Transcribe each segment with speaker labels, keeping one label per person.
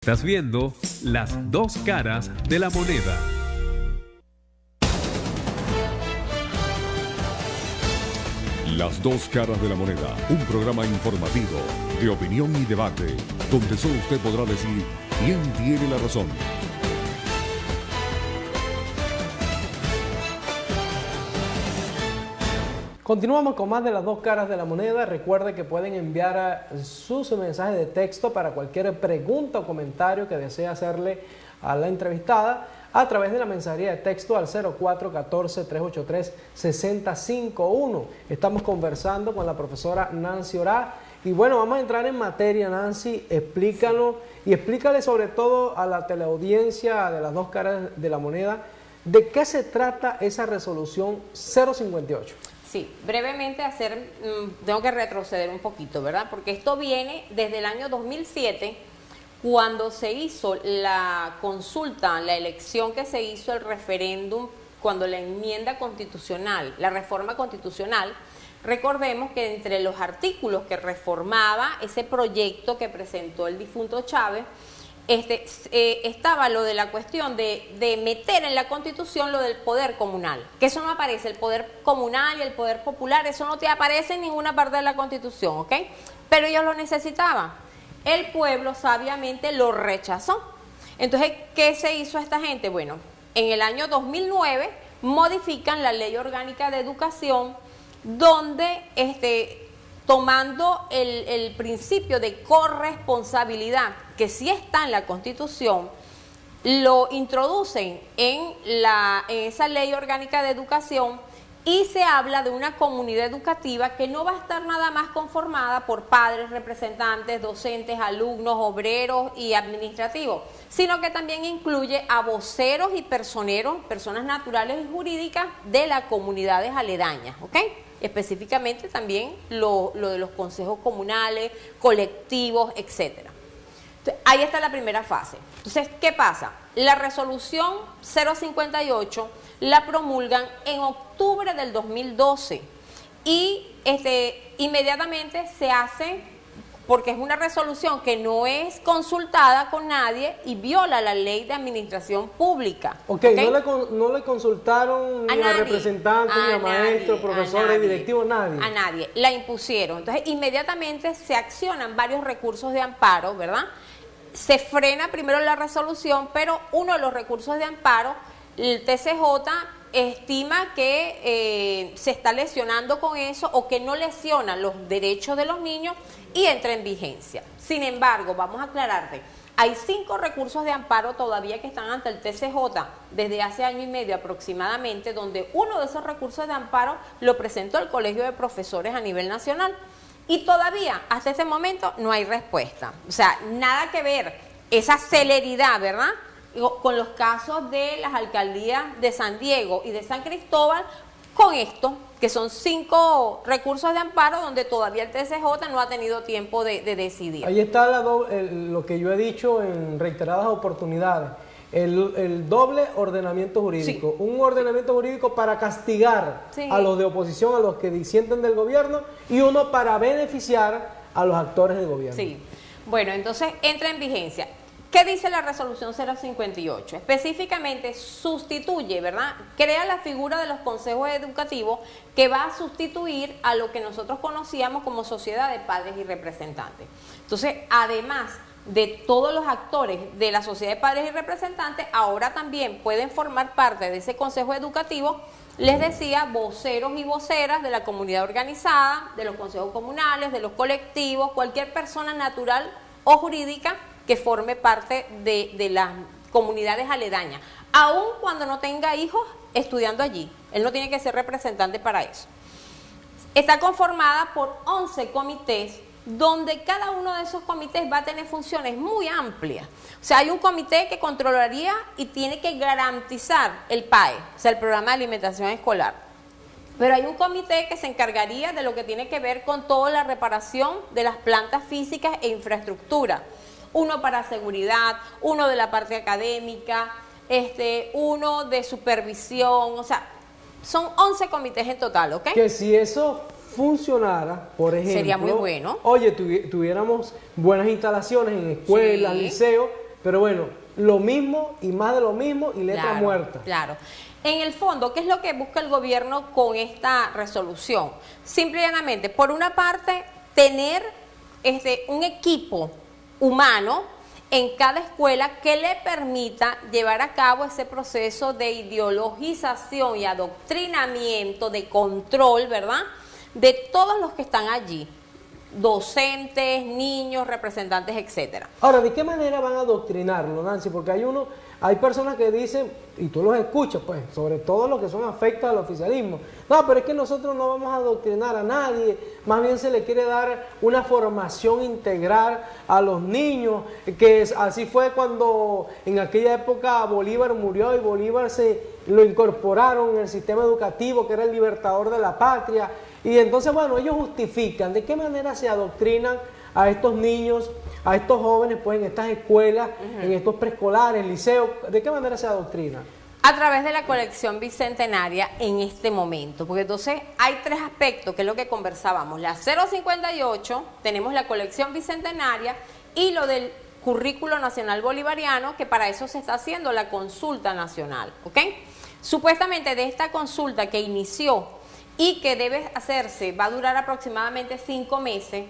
Speaker 1: Estás viendo las dos caras de la moneda.
Speaker 2: Las dos caras de la moneda, un programa informativo, de opinión y debate, donde solo usted podrá decir quién tiene la razón.
Speaker 3: Continuamos con más de las dos caras de la moneda. Recuerde que pueden enviar sus mensajes de texto para cualquier pregunta o comentario que desee hacerle a la entrevistada a través de la mensajería de texto al 0414-383-6051. Estamos conversando con la profesora Nancy Orá. Y bueno, vamos a entrar en materia, Nancy. Explícanos y explícale sobre todo a la teleaudiencia de las dos caras de la moneda de qué se trata esa resolución 058.
Speaker 4: Sí, brevemente tengo que retroceder un poquito, ¿verdad? Porque esto viene desde el año 2007, cuando se hizo la consulta, la elección que se hizo, el referéndum, cuando la enmienda constitucional, la reforma constitucional, recordemos que entre los artículos que reformaba ese proyecto que presentó el difunto Chávez, estaba lo de la cuestión de meter en la Constitución lo del poder comunal, que eso no aparece, el poder comunal y el poder popular, eso no te aparece en ninguna parte de la Constitución, ¿ok? Pero ellos lo necesitaban. El pueblo sabiamente lo rechazó. Entonces, ¿qué se hizo a esta gente? Bueno, en el año 2009 modifican la Ley Orgánica de Educación, donde tomando el principio de corresponsabilidad, que sí está en la Constitución, lo introducen en esa Ley Orgánica de Educación y se habla de una comunidad educativa que no va a estar nada más conformada por padres, representantes, docentes, alumnos, obreros y administrativos, sino que también incluye a voceros y personeros, personas naturales y jurídicas de las comunidades aledañas, ¿ok? Específicamente también lo de los consejos comunales, colectivos, etcétera. Ahí está la primera fase. Entonces, ¿qué pasa? La resolución 058 la promulgan en octubre del 2012 y inmediatamente se hace, porque es una resolución que no es consultada con nadie y viola la ley de administración pública.
Speaker 3: ¿Okay? No le consultaron ni a representantes, ni a maestros, profesores, directivos, nadie.
Speaker 4: A nadie, la impusieron. Entonces, inmediatamente se accionan varios recursos de amparo, ¿verdad? Se frena primero la resolución, pero uno de los recursos de amparo, el TCJ estima que se está lesionando con eso o que no lesiona los derechos de los niños y entra en vigencia. Sin embargo, vamos a aclararte, hay 5 recursos de amparo todavía que están ante el TCJ desde hace año y medio aproximadamente, donde uno de esos recursos de amparo lo presentó el Colegio de Profesores a nivel nacional. Y todavía, hasta este momento, no hay respuesta. O sea, nada que ver esa celeridad, ¿verdad?, con los casos de las alcaldías de San Diego y de San Cristóbal, con esto, que son 5 recursos de amparo donde todavía el TCJ no ha tenido tiempo de decidir.
Speaker 3: Ahí está lo que yo he dicho en reiteradas oportunidades. El doble ordenamiento jurídico, sí. Un ordenamiento jurídico para castigar, sí, a los de oposición, a los que disienten del gobierno, y uno para beneficiar a los actores del gobierno.
Speaker 4: Sí, bueno, entonces entra en vigencia. ¿Qué dice la resolución 058? Específicamente sustituye, ¿verdad? Crea la figura de los consejos educativos que va a sustituir a lo que nosotros conocíamos como sociedad de padres y representantes. Entonces, además de todos los actores de la sociedad de padres y representantes, ahora también pueden formar parte de ese consejo educativo, les decía, voceros y voceras de la comunidad organizada, de los consejos comunales, de los colectivos, cualquier persona natural o jurídica que forme parte de las comunidades aledañas, aun cuando no tenga hijos estudiando allí. Él no tiene que ser representante para eso. Está conformada por 11 comités, donde cada uno de esos comités va a tener funciones muy amplias. O sea, hay un comité que controlaría y tiene que garantizar el PAE, o sea, el Programa de Alimentación Escolar. Pero hay un comité que se encargaría de lo que tiene que ver con toda la reparación de las plantas físicas e infraestructura. Uno para seguridad, uno de la parte académica, uno de supervisión, o sea, son 11 comités en total, ¿ok?
Speaker 3: Que si eso funcionara, por ejemplo,
Speaker 4: sería muy bueno.
Speaker 3: Oye, tuviéramos buenas instalaciones en escuelas, sí, liceos, pero bueno, lo mismo y más de lo mismo y letra
Speaker 4: Claro,
Speaker 3: muerta.
Speaker 4: Claro. En el fondo, ¿qué es lo que busca el gobierno con esta resolución? Simple y llanamente, por una parte, tener un equipo humano en cada escuela que le permita llevar a cabo ese proceso de ideologización y adoctrinamiento, de control, ¿verdad?, de todos los que están allí, docentes, niños, representantes, etcétera.
Speaker 3: Ahora, ¿de qué manera van a adoctrinarlo, Nancy? Porque hay personas que dicen, y tú los escuchas, pues, sobre todo los que son afectos al oficialismo. No, pero es que nosotros no vamos a adoctrinar a nadie, más bien se le quiere dar una formación integral a los niños, así fue cuando en aquella época Bolívar murió y Bolívar lo incorporaron en el sistema educativo, que era el libertador de la patria. Y entonces, bueno, ellos justifican de qué manera se adoctrinan a estos niños, a estos jóvenes, pues en estas escuelas, en estos preescolares, liceos, ¿de qué manera se adoctrina?
Speaker 4: A través de la colección bicentenaria en este momento, porque entonces hay tres aspectos, que es lo que conversábamos. La 058, tenemos la colección bicentenaria y lo del currículo nacional bolivariano, que para eso se está haciendo la consulta nacional, ¿ok? Supuestamente de esta consulta que inició y que debe hacerse, va a durar aproximadamente 5 meses,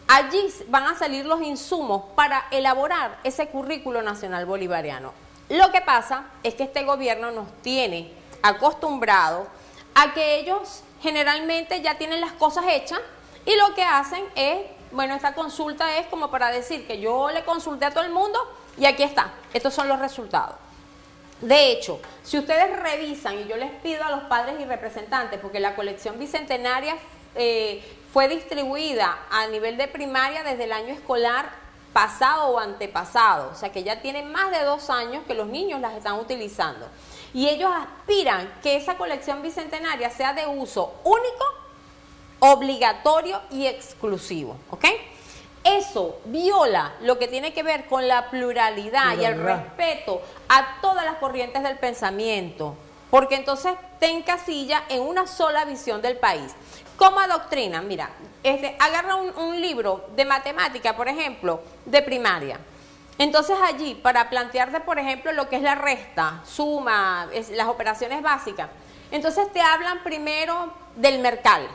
Speaker 4: allí van a salir los insumos para elaborar ese currículo nacional bolivariano. Lo que pasa es que este gobierno nos tiene acostumbrado a que ellos generalmente ya tienen las cosas hechas y lo que hacen es, bueno, esta consulta es como para decir que yo le consulté a todo el mundo y aquí está, estos son los resultados. De hecho, si ustedes revisan, y yo les pido a los padres y representantes, porque la colección bicentenaria fue distribuida a nivel de primaria desde el año escolar pasado o antepasado, o sea que ya tienen más de 2 años que los niños las están utilizando. Y ellos aspiran que esa colección bicentenaria sea de uso único, obligatorio y exclusivo, ¿ok? Eso viola lo que tiene que ver con la pluralidad y el respeto a todas las corrientes del pensamiento, porque entonces te encasilla en una sola visión del país. ¿Cómo adoctrinan? Mira, agarra un libro de matemática, por ejemplo, de primaria. Entonces allí, para plantearte, por ejemplo, lo que es la resta, suma, las operaciones básicas, entonces te hablan primero del Mercal,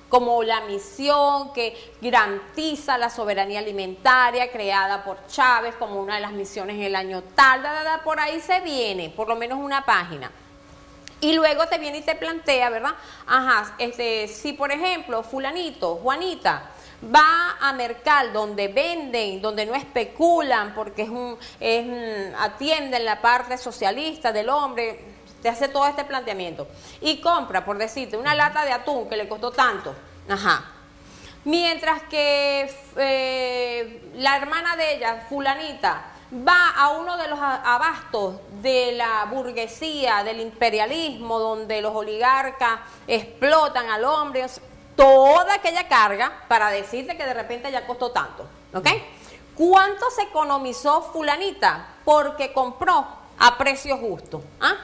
Speaker 4: como la misión que garantiza la soberanía alimentaria creada por Chávez como una de las misiones en el año tal, por ahí se viene, por lo menos una página. Y luego te viene y te plantea, ¿verdad? Ajá, si por ejemplo fulanito, Juanita, va a Mercal donde venden, donde no especulan, porque atienden la parte socialista del hombre, te hace todo este planteamiento. Y compra, por decirte, una lata de atún que le costó tanto. Ajá. Mientras que la hermana de ella, fulanita, va a uno de los abastos de la burguesía, del imperialismo, donde los oligarcas explotan al hombre, toda aquella carga para decirte que de repente ya costó tanto, ¿ok? ¿Cuánto se economizó fulanita? Porque compró a precio justo, ¿ah?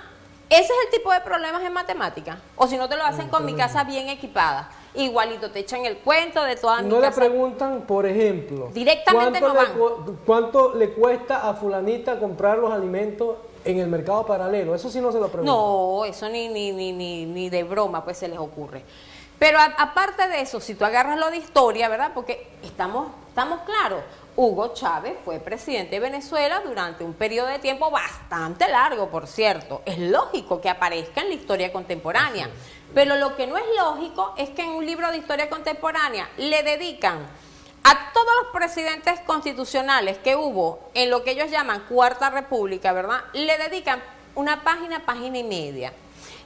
Speaker 4: Ese es el tipo de problemas en matemáticas. O si no te lo hacen con mi casa bien equipada. Igualito te echan el cuento de toda mi casa.
Speaker 3: No le preguntan, por ejemplo,
Speaker 4: directamente no van.
Speaker 3: ¿Cuánto le cuesta a fulanita comprar los alimentos en el mercado paralelo? Eso sí no se lo preguntan.
Speaker 4: No, eso ni de broma pues se les ocurre. Pero aparte de eso, si tú agarras lo de historia, ¿verdad? Porque estamos claros. Hugo Chávez fue presidente de Venezuela durante un periodo de tiempo bastante largo, por cierto. Es lógico que aparezca en la historia contemporánea. Pero lo que no es lógico es que en un libro de historia contemporánea le dedican a todos los presidentes constitucionales que hubo en lo que ellos llaman Cuarta República, ¿verdad? Le dedican una página y media.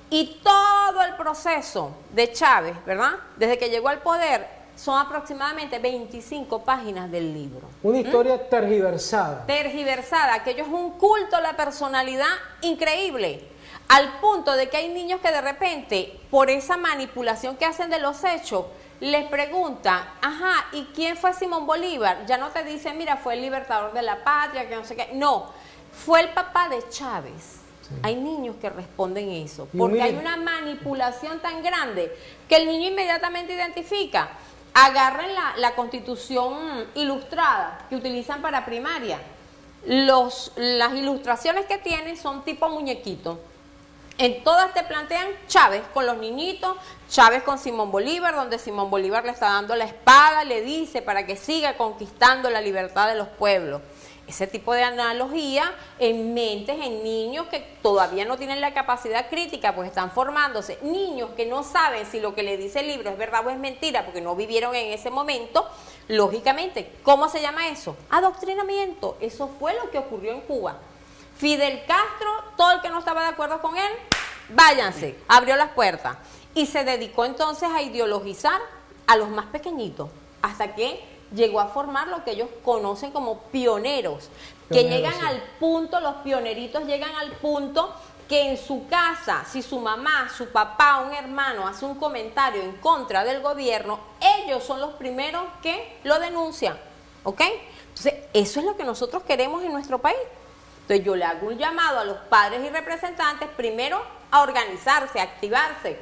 Speaker 4: Y todo el proceso de Chávez, ¿verdad? Desde que llegó al poder, son aproximadamente 25 páginas del libro.
Speaker 3: Una historia tergiversada.
Speaker 4: Tergiversada, que ello es un culto a la personalidad increíble, al punto de que hay niños que de repente, por esa manipulación que hacen de los hechos, les preguntan, ajá, ¿y quién fue Simón Bolívar? Ya no te dicen, mira, fue el libertador de la patria, que no sé qué. No, fue el papá de Chávez. Sí. Hay niños que responden eso, porque hay una manipulación tan grande que el niño inmediatamente identifica. Agarren la Constitución ilustrada que utilizan para primaria las ilustraciones que tienen son tipo muñequito. En todas te plantean Chávez con los niñitos, Chávez con Simón Bolívar, donde Simón Bolívar le está dando la espada, le dice para que siga conquistando la libertad de los pueblos. Ese tipo de analogía en mentes, en niños que todavía no tienen la capacidad crítica, pues están formándose. Niños que no saben si lo que le dice el libro es verdad o es mentira, porque no vivieron en ese momento. Lógicamente, ¿cómo se llama eso? Adoctrinamiento. Eso fue lo que ocurrió en Cuba. Fidel Castro, todo el que no estaba de acuerdo con él, váyanse, abrió las puertas. Y se dedicó entonces a ideologizar a los más pequeñitos, hasta que llegó a formar lo que ellos conocen como pioneros, que llegan al punto, los pioneritos llegan al punto que en su casa, si su mamá, su papá, un hermano hace un comentario en contra del gobierno, ellos son los primeros que lo denuncian, ¿ok? Entonces, eso es lo que nosotros queremos en nuestro país. Entonces, yo le hago un llamado a los padres y representantes, primero, a organizarse, a activarse,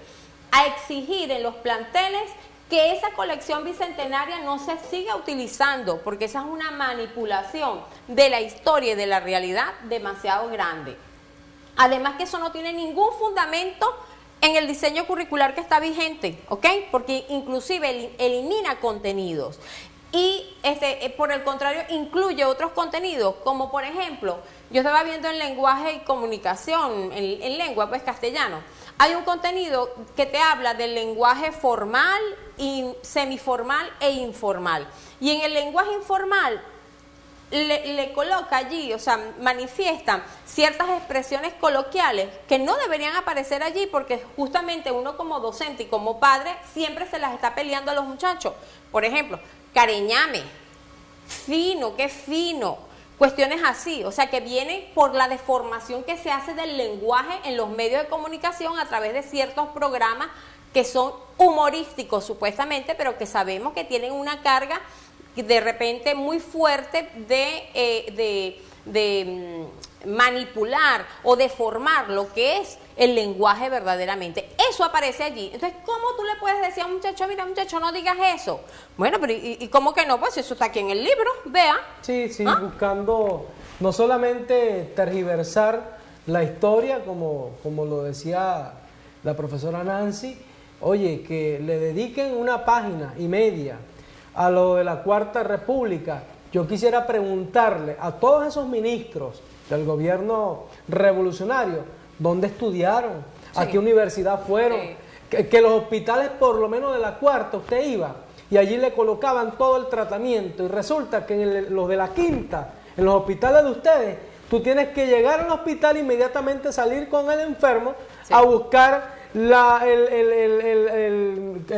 Speaker 4: a exigir en los planteles que esa colección bicentenaria no se siga utilizando, porque esa es una manipulación de la historia y de la realidad demasiado grande. Además que eso no tiene ningún fundamento en el diseño curricular que está vigente, ¿ok? Porque inclusive elimina contenidos y por el contrario incluye otros contenidos, como por ejemplo, yo estaba viendo en lenguaje y comunicación, en lengua pues castellano, hay un contenido que te habla del lenguaje formal, semiformal e informal. Y en el lenguaje informal le coloca allí, o sea, manifiestan ciertas expresiones coloquiales que no deberían aparecer allí, porque justamente uno como docente y como padre siempre se las está peleando a los muchachos. Por ejemplo, careñame, fino, qué fino. Cuestiones así, o sea, que vienen por la deformación que se hace del lenguaje en los medios de comunicación a través de ciertos programas que son humorísticos supuestamente, pero que sabemos que tienen una carga de repente muy fuerte de manipular o deformar lo que es el lenguaje verdaderamente. Eso aparece allí. Entonces, ¿cómo tú le puedes decir a un muchacho, mira muchacho, no digas eso? Bueno, pero ¿y cómo que no? Pues eso está aquí en el libro, vea.
Speaker 3: Sí, buscando no solamente tergiversar la historia, como lo decía la profesora Nancy, oye, que le dediquen una página y media a lo de la Cuarta República. Yo quisiera preguntarle a todos esos ministros del gobierno revolucionario, ¿dónde estudiaron? ¿A qué universidad fueron? Que los hospitales, por lo menos de la Cuarta, usted iba y allí le colocaban todo el tratamiento, y resulta que en los de la Quinta, en los hospitales de ustedes, tú tienes que llegar al hospital e inmediatamente salir con el enfermo a buscar el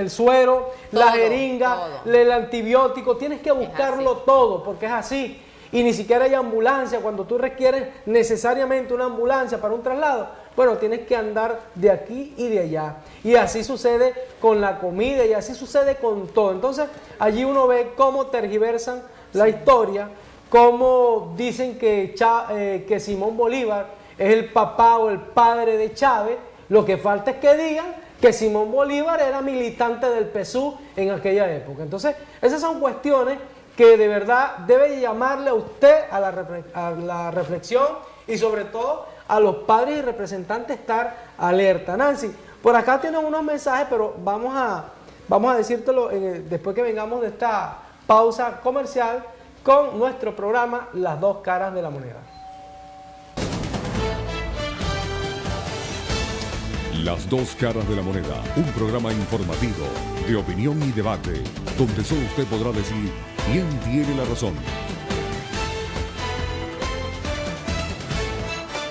Speaker 3: suero, todo, la jeringa, el antibiótico. Tienes que buscarlo todo, porque es así. Y ni siquiera hay ambulancia. Cuando tú requieres necesariamente una ambulancia para un traslado, bueno, tienes que andar de aquí y de allá. Y así sucede con la comida y así sucede con todo. Entonces, allí uno ve cómo tergiversan la historia, cómo dicen que Simón Bolívar es el papá o el padre de Chávez. Lo que falta es que digan que Simón Bolívar era militante del PSUV en aquella época. Entonces, esas son cuestiones que de verdad debe llamarle a usted a la reflexión, y sobre todo a los padres y representantes estar alerta. Nancy, por acá tienen unos mensajes, pero vamos a decírtelo después que vengamos de esta pausa comercial con nuestro programa Las Dos Caras de la Moneda.
Speaker 2: Las Dos Caras de la Moneda, un programa informativo, de opinión y debate, donde solo usted podrá decir quién tiene la razón.